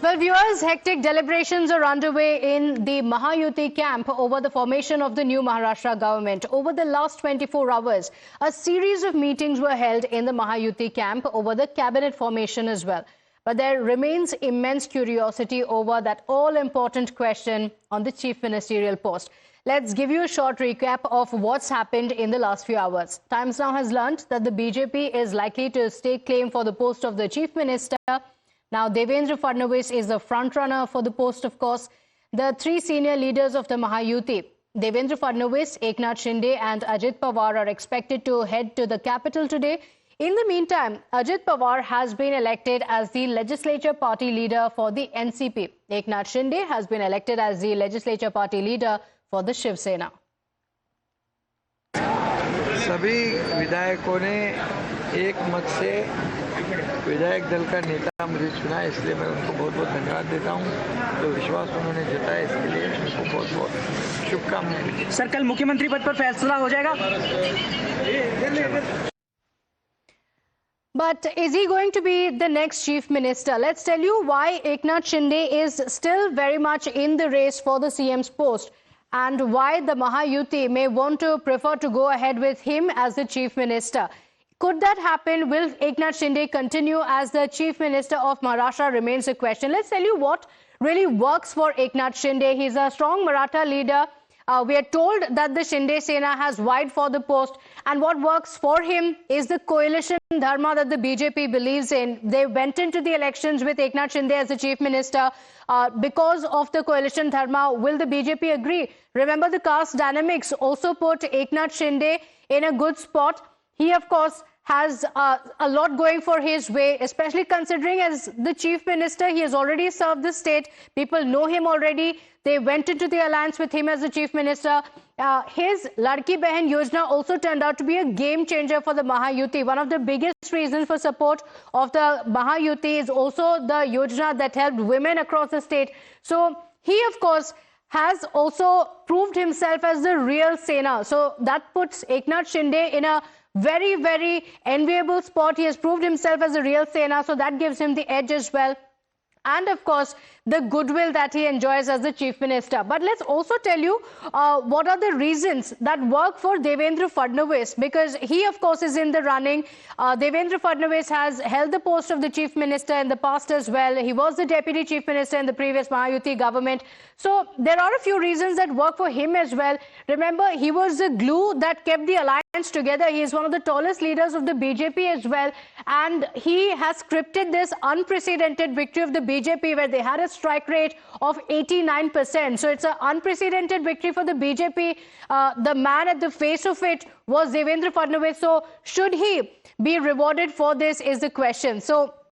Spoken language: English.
Well, viewers, hectic deliberations are underway in the Mahayuti camp over the formation of the new Maharashtra government. Over the last 24 hours, a series of meetings were held in the Mahayuti camp over the cabinet formation as well. But there remains immense curiosity over that all-important question on the chief ministerial post. Let's give you a short recap of what's happened in the last few hours. Times Now has learnt that the BJP is likely to stake claim for the post of the chief minister. Now, Devendra Fadnavis is the front-runner for the post, of course. The three senior leaders of the Mahayuti, Devendra Fadnavis, Eknath Shinde and Ajit Pawar, are expected to head to the capital today. In the meantime, Ajit Pawar has been elected as the legislature party leader for the NCP. Eknath Shinde has been elected as the legislature party leader for the Shiv Sena. सभी विधायकों ने एक मत से विधायक दल का नेता मुझे चुना, इसलिए मैं उनको बहुत बहुत धन्यवाद देता हूं। तो विश्वास उन्होंने जताया, इसके लिए उनको बहुत बहुत शुभकामनाएं। सर, कल मुख्यमंत्री पद पर फैसला हो जाएगा। But is he going to be the next chief minister? Let's tell you why Eknath Shinde is still very much in the race for the CM's post, and why the Mahayuti may want to prefer to go ahead with him as the chief minister. Could that happen? Will Eknath Shinde continue as the chief minister of Maharashtra remains a question. Let's tell you what really works for Eknath Shinde. He's a strong Maratha leader. We are told that the Shinde Sena has vied for the post, and what works for him is the coalition dharma that the BJP believes in. They went into the elections with Eknath Shinde as the chief minister. Because of the coalition dharma, will the BJP agree? Remember, the caste dynamics also put Eknath Shinde in a good spot. He, of course, has a lot going for his way, especially considering as the chief minister, he has already served the state. People know him already. They went into the alliance with him as the chief minister. His Ladki Behan Yojana also turned out to be a game changer for the Mahayuti. One of the biggest reasons for support of the Mahayuti is also the Yojana that helped women across the state. So he, of course, has also proved himself as the real Sena. So that puts Eknath Shinde in a very, very enviable spot. He has proved himself as a real Sena, so that gives him the edge as well. And of course, the goodwill that he enjoys as the chief minister. But let's also tell you what are the reasons that work for Devendra Fadnavis, because he, of course, is in the running. Devendra Fadnavis has held the post of the chief minister in the past as well. He was the deputy chief minister in the previous Mahayuti government. So there are a few reasons that work for him as well. Remember, he was the glue that kept the alliance together. He is one of the tallest leaders of the BJP as well. And he has scripted this unprecedented victory of the BJP, where they had a strike rate of 89%. So it's an unprecedented victory for the BJP. The man at the face of it was Devendra Fadnavis. So should he be rewarded for this is the question. So